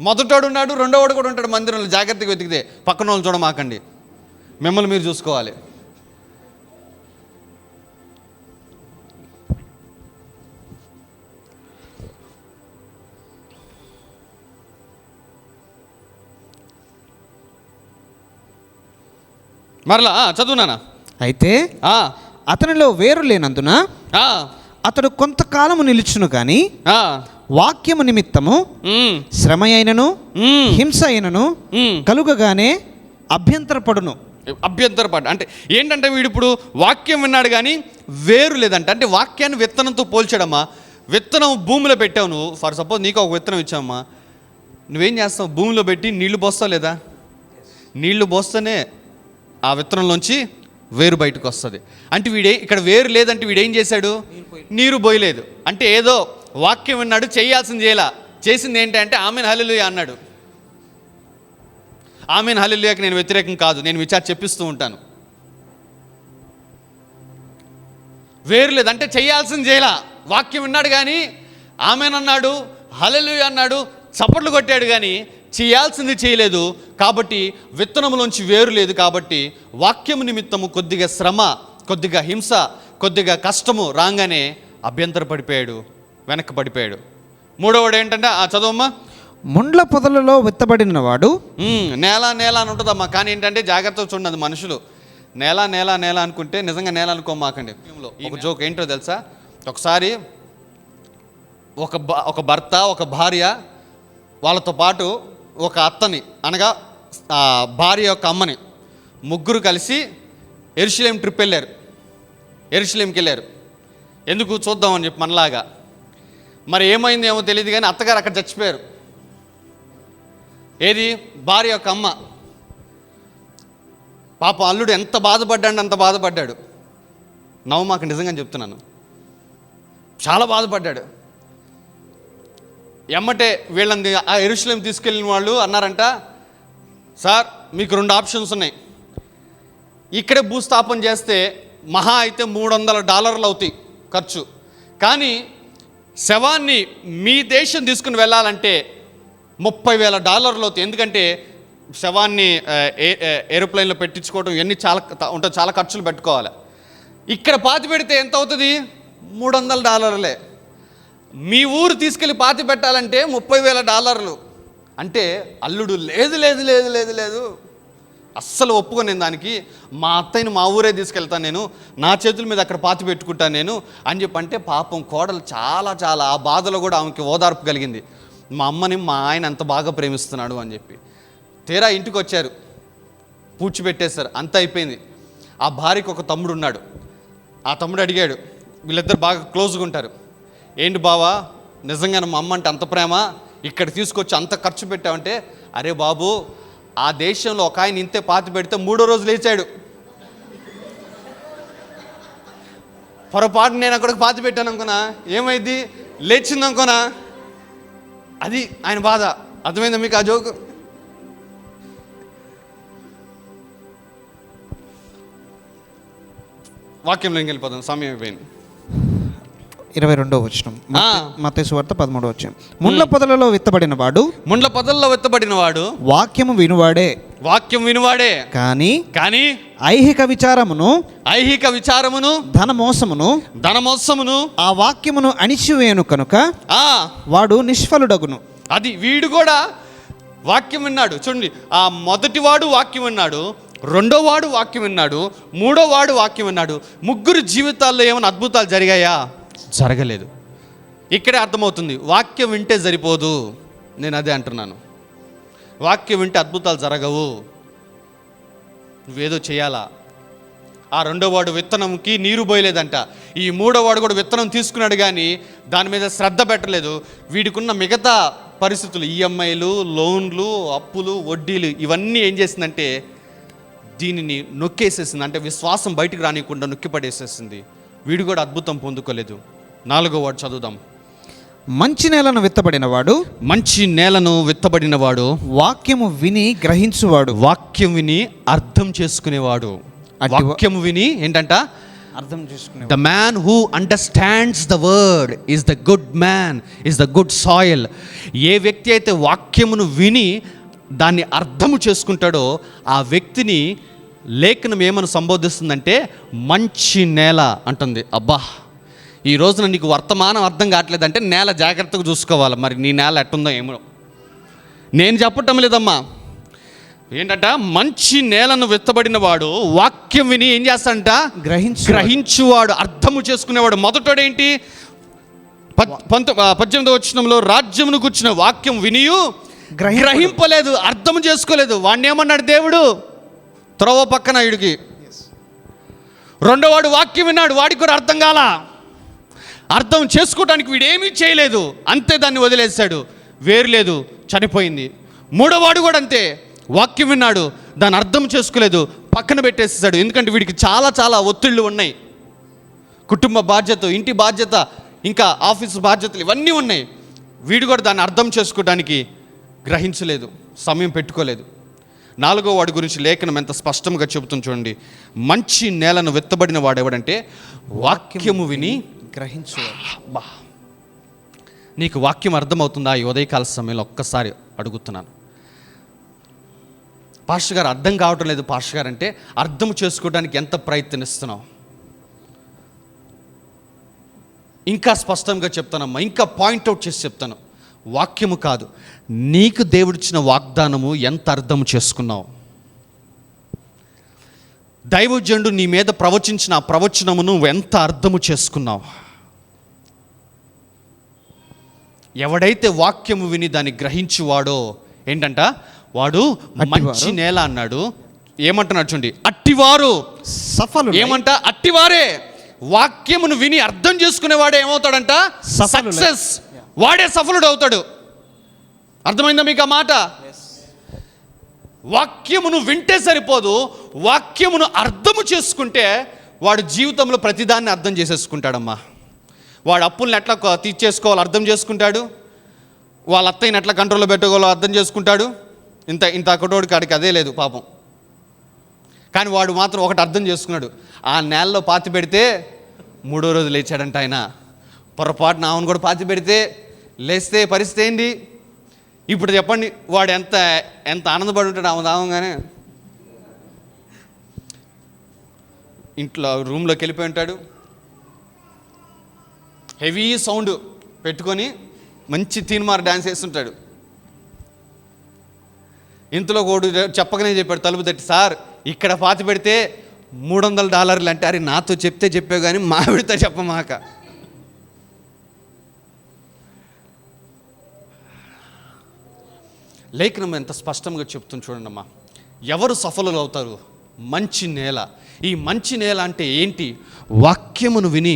మొదటోడు ఉన్నాడు, 2వ కూడా ఉంటాడు మందిరంలో. జాగ్రత్తగా వెతికితే పక్కన వాళ్ళు చూడమాకండి, మిమ్మల్ని మీరు చూసుకోవాలి. మరలా చదువునానా. అయితే అతనిలో వేరు లేనందున అతడు కొంతకాలము నిలుచును కానీ వాక్యము నిమిత్తము శ్రమ అయినను హింస అయినను కలుగగానే అభ్యంతరపడు. అంటే ఏంటంటే వీడు ఇప్పుడు వాక్యం విన్నాడు కానీ వేరు లేదంట. అంటే వాక్యాన్ని విత్తనంతో పోల్చాడమ్మా. విత్తనం భూమిలో పెట్టావు నువ్వు, ఫర్ సపోజ్ నీకు ఒక విత్తనం ఇచ్చావమ్మా, నువ్వేం చేస్తావు? భూమిలో పెట్టి నీళ్లు పోస్తావు లేదా? నీళ్లు పోస్తేనే ఆ విత్తనంలోంచి వేరు బయటకు వస్తుంది. అంటే ఇక్కడ వేరు లేదంటే వీడేం చేశాడు? నీరు పోయలేదు. అంటే ఏదో వాక్యం విన్నాడు, చేయాల్సింది చేయలా. చేసింది ఏంటంటే ఆమెన్ హల్లెలూయా అన్నాడు. ఆమెన్ హల్లెలూయాకి నేను వ్యతిరేకం కాదు, నేను విచార చెప్పిస్తూ ఉంటాను. వేరు లేదు అంటే చేయాల్సింది చేయలా. వాక్యం విన్నాడు కానీ ఆమెన్ అన్నాడు, హల్లెలూయా అన్నాడు, చప్పట్లు కొట్టాడు కానీ చేయాల్సింది చేయలేదు. కాబట్టి విత్తనములోంచి వేరు లేదు. కాబట్టి వాక్యము నిమిత్తము కొద్దిగా శ్రమ, కొద్దిగా హింస, కొద్దిగా కష్టము రాగానే అభ్యంతర పడిపోయాడు, వెనక్కి పడిపోయాడు. 3వవాడు ఏంటంటే చదవమ్మా. ముండ్ల పొదలలో విత్తబడిన వాడు నేల నేల అని ఉంటుందమ్మా. కానీ ఏంటంటే జాగ్రత్తగా చూడండి, మనుషులు నేల నేల నేల అనుకుంటే నిజంగా నేల అనుకోమాకండి. ఒక జోక్ ఏంటో తెలుసా? ఒకసారి ఒక భర్త ఒక భార్య వాళ్ళతో పాటు ఒక అత్తని అనగా భార్య యొక్క అమ్మని ముగ్గురు కలిసి యెరూషలేం ట్రిప్ వెళ్ళారు. యెరూషలేంకి వెళ్ళారు. ఎందుకు చూద్దామని చెప్పి మనలాగా. మరి ఏమైంది ఏమో తెలియదు కానీ అత్తగారు అక్కడ చచ్చిపోయారు. ఏది? భార్య యొక్క అమ్మ. పాప అల్లుడు ఎంత బాధపడ్డాడు అంత బాధపడ్డాడు. నవ్వమాక, నిజంగా చెప్తున్నాను, చాలా బాధపడ్డాడు. ఎమ్మటే వీళ్ళని ఆ యెరూషలేం తీసుకెళ్ళిన వాళ్ళు అన్నారంట, సార్ మీకు 2 ఆప్షన్స్ ఉన్నాయి. ఇక్కడే భూస్థాపన చేస్తే మహా అయితే $300 అవుతాయి ఖర్చు. కానీ శవాన్ని మీ దేశం తీసుకుని వెళ్ళాలంటే $30,000 అవుతాయి. ఎందుకంటే శవాన్ని ఏరోప్లేన్లో పెట్టించుకోవడం ఇవన్నీ చాలా ఖర్చులు పెట్టుకోవాలి. ఇక్కడ పాతి పెడితే ఎంత అవుతుంది? $300. మీ ఊరు తీసుకెళ్ళి పాతి పెట్టాలంటే $30,000. అంటే అల్లుడు లేదు లేదు లేదు లేదు లేదు అస్సలు ఒప్పుకోను దానికి. మా అత్తయ్యని మా ఊరే తీసుకెళ్తాను నేను, నా చేతుల మీద అక్కడ పాతి పెట్టుకుంటాను నేను అని చెప్పి. అంటే పాపం కోడలు చాలా చాలా ఆ బాధలో కూడా ఆమెకి ఓదార్పు కలిగింది. మా అమ్మని మా ఆయన అంత బాగా ప్రేమిస్తున్నాడు అని చెప్పి. తీరా ఇంటికి వచ్చారు, పూడ్చిపెట్టేశారు, అంత అయిపోయింది. ఆ భార్యకు ఒక తమ్ముడు ఉన్నాడు. ఆ తమ్ముడు అడిగాడు, వీళ్ళిద్దరు బాగా క్లోజ్గా ఉంటారు, ఏంటి బావా నిజంగానే మా అమ్మ అంటే అంత ప్రేమ, ఇక్కడ తీసుకొచ్చి అంత ఖర్చు పెట్టామంటే, అరే బాబు ఆ దేశంలో ఒక ఆయన ఇంతే పాతి పెడితే 3వ రోజు లేచాడు. పొరపాటు నేను అక్కడికి పాతి పెట్టాను అనుకున్నా, ఏమైంది లేచింది అనుకున్నా. అది ఆయన బాధ. అర్థమైందా మీకు ఆ జోకు? వాక్యంలోకి వెళ్ళిపోతాం, సమయం అయిపోయింది. 22వ వచనం, మత్తయి సువార్త 13వ వచనం. ముండ్ల పొదలలో విత్తబడిన వాడు వాక్యము వినువాడే కానీ ఐహిక విచారమును ధనమోసమును ఆ వాక్యమును అణిచివేయును కనుక వాడు నిష్ఫలుడగును. అది వీడు కూడా వాక్యం విన్నాడు. చూడండి, ఆ మొదటివాడు వాక్యం విన్నాడు, రెండోవాడు వాక్యం విన్నాడు, మూడోవాడు వాక్యం విన్నాడు. ముగ్గురు జీవితాల్లో ఏమైనా అద్భుతాలు జరిగాయా? జరగలేదు. ఇక్కడే అర్థమవుతుంది, వాక్యం వింటే సరిపోదు. నేను అదే అంటున్నాను, వాక్యం వింటే అద్భుతాలు జరగవు, నువ్వేదో చేయాలా. ఆ రెండోవాడు విత్తనంకి నీరు పోయలేదంట, ఈ మూడోవాడు కూడా విత్తనం తీసుకున్నాడు కానీ దాని మీద శ్రద్ధ పెట్టలేదు. వీడికున్న మిగతా పరిస్థితులు, ఈఎంఐలు, లోన్లు, అప్పులు, వడ్డీలు, ఇవన్నీ ఏం చేసిందంటే దీనిని నొక్కేసేసింది. అంటే విశ్వాసం బయటికి రానియకుండా నొక్కిపడేసేసింది. వీడు కూడా అద్భుతం పొందుకోలేదు. 4వ వాడు చదువుదాం. మంచి నేలను విత్తబడినవాడు వాక్యము విని గ్రహించువాడు. వాక్యం విని అర్థం చేసుకునేవాడు. వాక్యము విని ఏంటంట? అర్థం చేసుకునే. The man who understands the word is the good man, is the good soil. ఏ వ్యక్తి అయితే వాక్యమును విని దాన్ని అర్థము చేసుకుంటాడో ఆ వ్యక్తిని లేఖనం ఏమని సంబోధిస్తుందంటే మంచి నేల అంటుంది. అబ్బా, ఈ రోజున నీకు వర్తమానం అర్థం కావట్లేదంటే నేల జాగ్రత్తగా చూసుకోవాలి. మరి నీ నేల ఎట్టుందో ఏమో నేను చెప్పటం లేదమ్మా. ఏంటంట? మంచి నేలను విత్తబడిన వాడు వాక్యం విని ఏం చేస్తాడంట? గ్రహించువాడు, అర్థము చేసుకునేవాడు. మొదటోడేంటి? 18వ వచనంలో రాజ్యమును కూర్చున్న వాక్యం వినియు గ్రహింపలేదు, అర్థం చేసుకోలేదు. వాడిని ఏమన్నాడు దేవుడు? త్రోవ పక్కన వీడికి. రెండోవాడు వాక్యం విన్నాడు, వాడికి కూడా అర్థం కాల. అర్థం చేసుకోవడానికి వీడేమీ చేయలేదు, అంతే, దాన్ని వదిలేశాడు. వేరు లేదు, చనిపోయింది. మూడోవాడు కూడా అంతే, వాక్యం విన్నాడు, దాన్ని అర్థం చేసుకోలేదు, పక్కన పెట్టేసాడు. ఎందుకంటే వీడికి చాలా చాలా ఒత్తిళ్ళు ఉన్నాయి. కుటుంబ బాధ్యత, ఇంటి బాధ్యత, ఇంకా ఆఫీసు బాధ్యతలు ఇవన్నీ ఉన్నాయి. వీడు కూడా దాన్ని అర్థం చేసుకోవడానికి గ్రహించలేదు, సమయం పెట్టుకోలేదు. 4వ వాడి గురించి లేఖనం ఎంత స్పష్టంగా చెబుతుంది చూడండి. మంచి నేలను విత్తబడిన వాడు ఎవడంటే వాక్యము విని గ్రహించువాడు. నీకు వాక్యం అర్థమవుతుందా? ఈ ఉదయకాల సమయంలో ఒక్కసారి అడుగుతున్నాను. పాస్టర్ గారు అర్థం కావటం లేదు పాస్టర్ గారు అంటే అర్థం చేసుకోవడానికి ఎంత ప్రయత్నిస్తున్నావు? ఇంకా స్పష్టంగా చెప్తానమ్మా, ఇంకా పాయింట్అవుట్ చేసి చెప్తాను. వాక్యము కాదు, నీకు దేవుడిచ్చిన వాగ్దానము ఎంత అర్థం చేసుకున్నావు? దైవజనుడు నీ మీద ప్రవచించిన ఆ ప్రవచనము నువ్వు ఎంత అర్థము చేసుకున్నావు? ఎవడైతే వాక్యము విని దాన్ని గ్రహించువాడో ఏంటంట? వాడు మంచి నేల అన్నాడు. ఏమంటున్నాడు చూడండి, అట్టివారు సఫలు. ఏమంట? అట్టివారే. వాక్యమును విని అర్థం చేసుకునేవాడే ఏమవుతాడంట? సక్సెస్. వాడే సఫలుడు అవుతాడు. అర్థమైందా మీకు ఆ మాట? వాక్యమును వింటే సరిపోదు, వాక్యమును అర్థము చేసుకుంటే వాడు జీవితంలో ప్రతిదాన్ని అర్థం చేసేసుకుంటాడమ్మా. వాడు అప్పుల్ని ఎట్లా తీర్చేసుకోవాలో అర్థం చేసుకుంటాడు, వాళ్ళ అత్తయ్యని ఎట్లా కంట్రోల్లో పెట్టుకోవాలో అర్థం చేసుకుంటాడు. ఇంత ఒకటోడి కాడికి అదే లేదు పాపం. కానీ వాడు మాత్రం ఒకటి అర్థం చేసుకున్నాడు, ఆ నేలలో పాతి పెడితే 3వ రోజు లేచాడంట ఆయన. పొరపాటున ఆమెను కూడా పాతి పెడితే లేస్తే పరిస్థితి ఏంటి? ఇప్పుడు చెప్పండి, వాడు ఎంత ఆనందపడి ఉంటాడు ఆమె దావంగానే. ఇంట్లో రూమ్లోకి వెళ్ళిపోయి ఉంటాడు, హెవీ సౌండ్ పెట్టుకొని మంచి తీన్మార్ డ్యాన్స్ వేస్తుంటాడు. ఇంతలో కోడు చెప్పకనే చెప్పాడు, తలుపు తట్టి, సార్ ఇక్కడ పాతి పెడితే $300 అంటే. అరే నాతో చెప్తే చెప్పావు కానీ మావిడితో చెప్పమాక. లేఖనం ఎంత స్పష్టంగా చెప్తుంది చూడండమ్మా. ఎవరు సఫలులు అవుతారు? మంచి నేల. ఈ మంచి నేల అంటే ఏంటి? వాక్యమును విని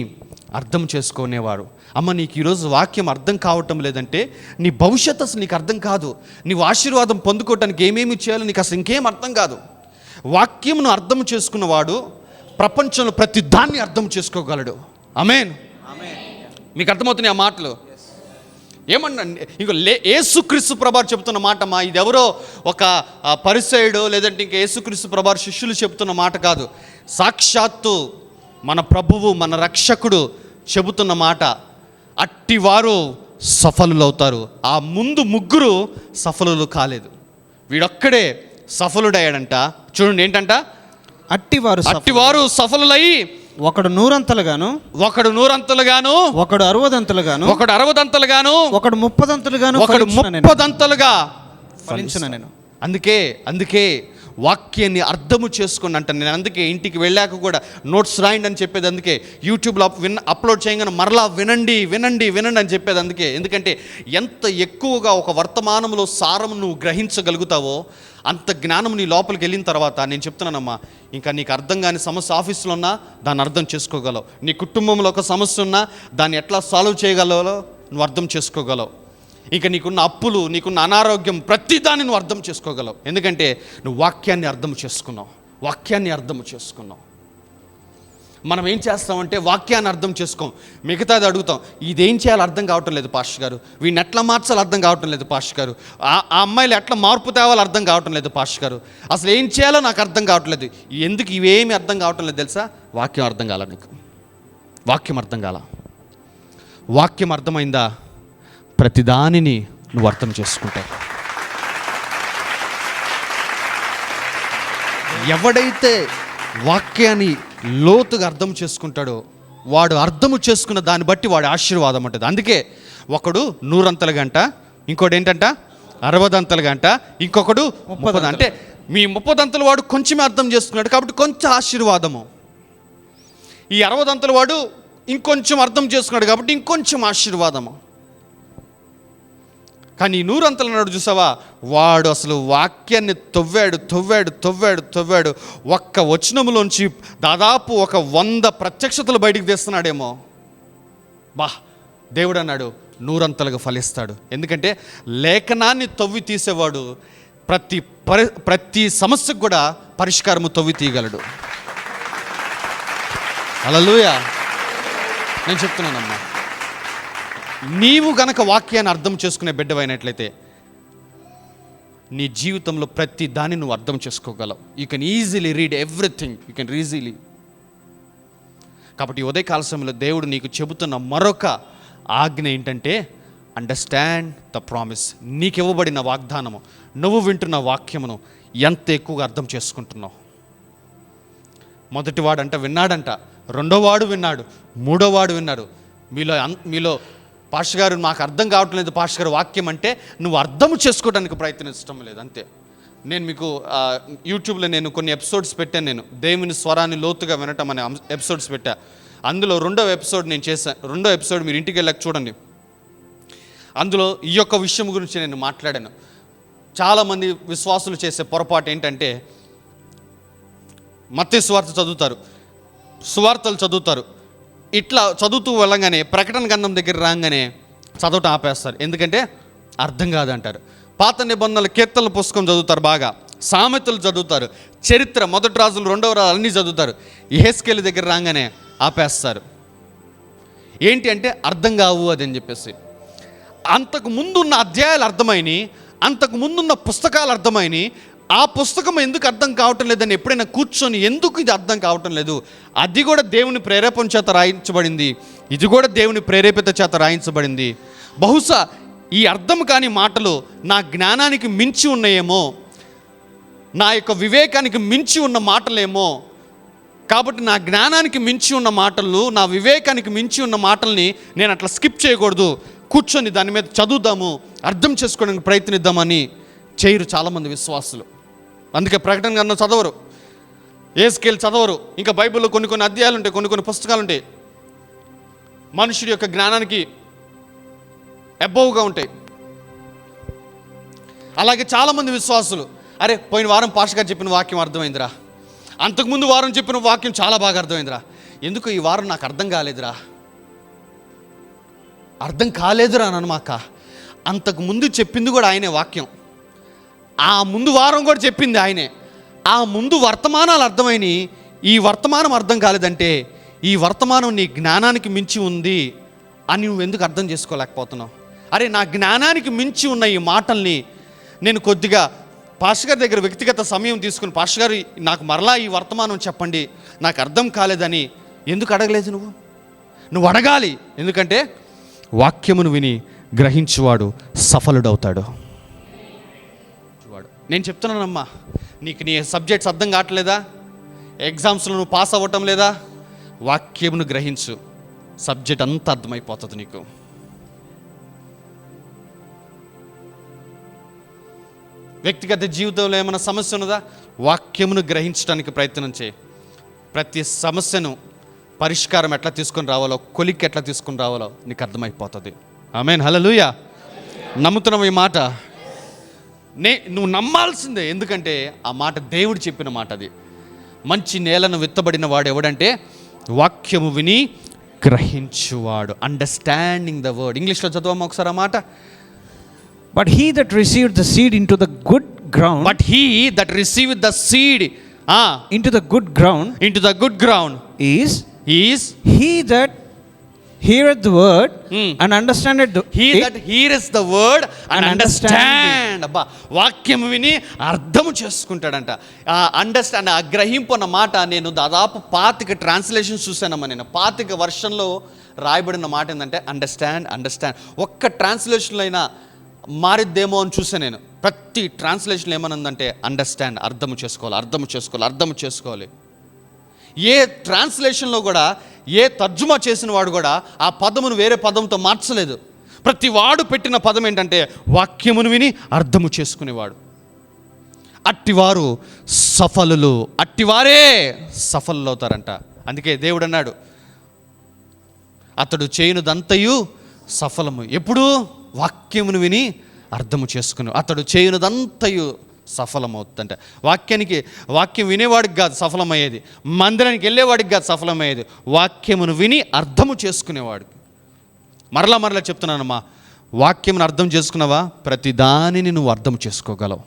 అర్థం చేసుకునేవారు. అమ్మ, నీకు ఈరోజు వాక్యం అర్థం కావటం లేదంటే నీ భవిష్యత్తు అసలు నీకు అర్థం కాదు. నీవు ఆశీర్వాదం పొందుకోవటానికి ఏమేమి చేయాలో నీకు అసలు ఇంకేం అర్థం కాదు. వాక్యమును అర్థం చేసుకున్నవాడు ప్రపంచంలో ప్రతి దాన్ని అర్థం చేసుకోగలడు. ఆమేన్. మీకు అర్థమవుతున్నాయి ఆ మాటలు? ఏమన్నా ఇంకో యేసుక్రీస్తు ప్రభువారు చెప్తున్న మాట మా, ఇది ఎవరో ఒక పరిసయుడు లేదంటే ఇంకా యేసుక్రీస్తు ప్రభువారు శిష్యులు చెబుతున్న మాట కాదు, సాక్షాత్తు మన ప్రభువు మన రక్షకుడు చెబుతున్న మాట. అట్టివారు సఫలులవుతారు. ఆ ముందు ముగ్గురు సఫలులు కాలేదు, వీడొక్కడే సఫలుడయ్యాడంట. చూడండి ఏంటంట, అట్టివారు సఫలులై ఒకడు 100 ఒకడు 100 ఒకడు 60 ఒకడు 60 ఒకడు 30 ఒకడు 30 ఫలించున నేను. అందుకే వాక్యాన్ని అర్థము చేసుకోండి అంటాను నేను. అందుకే ఇంటికి వెళ్ళాక కూడా నోట్స్ రాయండి అని చెప్పేది. అందుకే యూట్యూబ్లో అప్లోడ్ చేయగానే మరలా వినండి అని చెప్పేది. ఎందుకంటే ఎంత ఎక్కువగా ఒక వర్తమానంలో సారం నువ్వు గ్రహించగలుగుతావో అంత జ్ఞానం నీ లోపలికి వెళ్ళిన తర్వాత, నేను చెప్తున్నానమ్మా, ఇంకా నీకు అర్థం కాని సమస్య ఆఫీస్లో ఉన్నా దాన్ని అర్థం చేసుకోగలవు. నీ కుటుంబంలో ఒక సమస్య ఉన్నా దాన్ని ఎట్లా సాల్వ్ చేయగలవో నువ్వు అర్థం చేసుకోగలవు. ఇంకా నీకున్న అప్పులు, నీకున్న అనారోగ్యం, ప్రతి దాన్ని నువ్వు అర్థం చేసుకోగలవు. ఎందుకంటే నువ్వు వాక్యాన్ని అర్థం చేసుకున్నావు. మనం ఏం చేస్తామంటే వాక్యాన్ని అర్థం చేసుకోం, మిగతాది అడుగుతాం. ఇదేం చేయాలో అర్థం కావటం లేదు పాస్టర్ గారు, వీడిని ఎట్లా మార్చాలో అర్థం కావటం లేదు పాస్టర్ గారు, ఆ అమ్మాయిలు ఎట్లా మార్పు తేవాలో అర్థం కావటం లేదు పాస్టర్ గారు, అసలు ఏం చేయాలో నాకు అర్థం కావట్లేదు. ఎందుకు ఇవేమి అర్థం కావటం లేదు తెలుసా? వాక్యం అర్థం కాల నీకు. వాక్యం అర్థమైందా, ప్రతిదానిని నువ్వు అర్థం చేసుకుంటావు. ఎవడైతే వాక్యాన్ని లోతుగా అర్థం చేసుకుంటాడో వాడు అర్థము చేసుకున్న దాన్ని బట్టి వాడి ఆశీర్వాదం ఉంటుంది. అందుకే ఒకడు 100 ఇంకోటి ఏంటంట 60 ఇంకొకడు 30. అంటే మీ 30 వాడు కొంచెమే అర్థం చేసుకున్నాడు కాబట్టి కొంచెం ఆశీర్వాదము. ఈ 60 వాడు ఇంకొంచెం అర్థం చేసుకున్నాడు కాబట్టి ఇంకొంచెం ఆశీర్వాదము. కానీ 100 అన్నాడు చూసావా, వాడు అసలు వాక్యాన్ని తవ్వాడు. ఒక్క వచనములోంచి దాదాపు 100 ప్రత్యక్షతలు బయటికి తెస్తున్నాడేమో. దేవుడు అన్నాడు 100 ఫలిస్తాడు. ఎందుకంటే లేఖనాన్ని తవ్వి తీసేవాడు ప్రతి సమస్యకు కూడా పరిష్కారము తవ్వి తీయగలడు. హల్లెలూయా. నేను చెప్తున్నానమ్మా, నీవు గనక వాక్యాన్ని అర్థం చేసుకునే బిడ్డవైనట్లయితే నీ జీవితంలో ప్రతి దాన్ని నువ్వు అర్థం చేసుకోగలవు. You can easily read everything, కాబట్టి ఉదయకాల సమయంలో దేవుడు నీకు చెబుతున్న మరొక ఆజ్ఞ ఏంటంటే, అండర్స్టాండ్ ద ప్రామిస్. నీకు ఇవ్వబడిన వాగ్దానము, నువ్వు వింటున్న వాక్యమును ఎంత ఎక్కువగా అర్థం చేసుకుంటున్నావు. మొదటివాడంట విన్నాడంట, రెండోవాడు విన్నాడు, మూడోవాడు విన్నాడు. మీలో పాస్టర్ గారు నాకు అర్థం కావటం లేదు పాస్టర్ గారు వాక్యం అంటే, నువ్వు అర్థం చేసుకోవడానికి ప్రయత్నించడం లేదు అంతే. నేను మీకు యూట్యూబ్లో నేను కొన్ని ఎపిసోడ్స్ పెట్టాను. నేను దేవుని స్వరాన్ని లోతుగా వినటం అనే ఎపిసోడ్స్ పెట్టా. అందులో 2వ ఎపిసోడ్ నేను చేశాను. 2వ ఎపిసోడ్ మీరు ఇంటికి వెళ్ళాక చూడండి. అందులో ఈ యొక్క విషయం గురించి నేను మాట్లాడాను. చాలామంది విశ్వాసులు చేసే పొరపాటు ఏంటంటే, మత్తయి సువార్త చదువుతారు, సువార్తలు చదువుతారు, ఇట్లా చదువుతూ వెళ్ళగానే ప్రకటన గ్రంథం దగ్గర రాగానే చదవటం ఆపేస్తారు. ఎందుకంటే అర్థం కాదంటారు. పాత నిబంధనల కీర్తనల పుస్తకం చదువుతారు, బాగా సామెతలు చదువుతారు, చరిత్ర, మొదటి రాజులు, 2వ రాజులు అన్నీ చదువుతారు. యెహెజ్కేలు దగ్గర రాగానే ఆపేస్తారు. ఏంటి అంటే అర్థం కావు అదని చెప్పేసి. అంతకు ముందున్న అధ్యాయాలు అర్థమైనవి, అంతకు ముందున్న పుస్తకాలు అర్థమైనవి. ఆ పుస్తకం ఎందుకు అర్థం కావటం లేదని ఎప్పుడైనా కూర్చొని ఎందుకు ఇది అర్థం కావటం లేదు, అది కూడా దేవుని ప్రేరేపణ చేత రాయించబడింది, ఇది కూడా దేవుని ప్రేరేపిత చేత రాయించబడింది. బహుశా ఈ అర్థం కాని మాటలు నా జ్ఞానానికి మించి ఉన్నాయేమో, నా యొక్క వివేకానికి మించి ఉన్న మాటలేమో. కాబట్టి నా జ్ఞానానికి మించి ఉన్న మాటలు, నా వివేకానికి మించి ఉన్న మాటల్ని నేను అట్లా స్కిప్ చేయకూడదు, కూర్చొని దాని మీద చదువుదాము, అర్థం చేసుకోవడానికి ప్రయత్నిద్దామని చేయరు చాలామంది విశ్వాసులు. అందుకే ప్రకటన గ్రంథం చదవరు, యెహెజ్కేలు చదవరు, ఇంకా బైబిల్లో కొన్ని అధ్యాయాలు ఉంటాయి, కొన్ని పుస్తకాలు ఉంటాయి, మనుషుడి యొక్క జ్ఞానానికి అబౌవ్గా ఉంటాయి. అలాగే చాలామంది విశ్వాసులు, అరే పోయిన వారం పాస్టర్ గారు చెప్పిన వాక్యం అర్థమైందిరా, అంతకుముందు వారం చెప్పిన వాక్యం చాలా బాగా అర్థమైందిరా, ఎందుకు ఈ వారం నాకు అర్థం కాలేదురా, అర్థం కాలేదురా అనమాక. అంతకుముందు చెప్పింది కూడా ఆయనే వాక్యం, ఆ ముందు వారం కూడా చెప్పింది ఆయనే. ఆ ముందు వర్తమానాలు అర్థమైనవి, ఈ వర్తమానం అర్థం కాలేదంటే ఈ వర్తమానం నీ జ్ఞానానికి మించి ఉంది అని నువ్వు ఎందుకు అర్థం చేసుకోలేకపోతున్నావు? అరే, నా జ్ఞానానికి మించి ఉన్న ఈ మాటల్ని నేను కొద్దిగా పాస్టర్ గారి దగ్గర వ్యక్తిగత సమయం తీసుకుని, పాస్టర్ గారు నాకు మరలా ఈ వర్తమానం చెప్పండి, నాకు అర్థం కాలేదని ఎందుకు అడగలేదు? నువ్వు అడగాలి. ఎందుకంటే వాక్యమును విని గ్రహించువాడు సఫలుడవుతాడు. నేను చెప్తున్నానమ్మా, నీకు నీ సబ్జెక్ట్స్ అర్థం కావట్లేదా? ఎగ్జామ్స్లో నువ్వు పాస్ అవ్వటం లేదా? వాక్యమును గ్రహించు, సబ్జెక్ట్ అంతా అర్థమైపోతుంది నీకు. వ్యక్తిగత జీవితంలో ఏమైనా సమస్య ఉన్నదా? వాక్యమును గ్రహించడానికి ప్రయత్నం చేయి. ప్రతి సమస్యను పరిష్కారం ఎట్లా తీసుకొని రావాలో, కొలిక్కి ఎట్లా తీసుకొని రావాలో నీకు అర్థమైపోతుంది. ఆమేన్, హల్లెలూయా. నమ్ముతున్నావు ఈ మాట? నువ్వు నమ్మాల్సిందే. ఎందుకంటే ఆ మాట దేవుడు చెప్పిన మాట. అది మంచి నేలను విత్తబడిన వాడు ఎవడంటే వాక్యము విని గ్రహించువాడు. Understanding the word. ఇంగ్లీష్లో చదవమ్మా ఒకసారి ఆ మాట. But he that received the seed into the good ground. But he that received the seed into the good ground. Into the good ground is he that heareth the word and understandeth the he that heareth the word and understand. అబ్బా, వాక్యం విని అర్థము చేసుకుంటాడంట. Understand, ఆ గ్రహింపు అన్న మాట నేను దాదాపు 25 ట్రాన్స్లేషన్స్ చూశానమ్మా. నేను 25 వర్షన్లో రాయబడిన మాట ఏంటంటే అండర్స్టాండ్. ఒక్క ట్రాన్స్లేషన్లో అయినా మారిద్దేమో అని చూసాను నేను. ప్రతి ట్రాన్స్లేషన్ ఏమనుందంటే అండర్స్టాండ్, అర్థము చేసుకోవాలి. ఏ ట్రాన్స్లేషన్లో కూడా, ఏ తర్జుమా చేసిన వాడు కూడా ఆ పదమును వేరే పదంతో మార్చలేదు. ప్రతి వాడు పెట్టిన పదం ఏంటంటే వాక్యమును విని అర్థము చేసుకునేవాడు. అట్టివారు సఫలులు, అట్టివారే సఫలులు అవుతారంట. అందుకే దేవుడు అన్నాడు, అతడు చేయునదంతయు సఫలము. ఎప్పుడు? వాక్యమును విని అర్థము చేసుకుని. అతడు చేయునదంతయు సఫలమవుతుందంట. వాక్యం వినేవాడికి కాదు సఫలమయ్యేది, మందిరానికి వెళ్ళేవాడికి కాదు సఫలమయ్యేది, వాక్యమును విని అర్థము చేసుకునేవాడికి. మరలా చెప్తున్నానమ్మా, వాక్యమును అర్థం చేసుకున్నావా, ప్రతి దానిని నువ్వు అర్థం చేసుకోగలవు.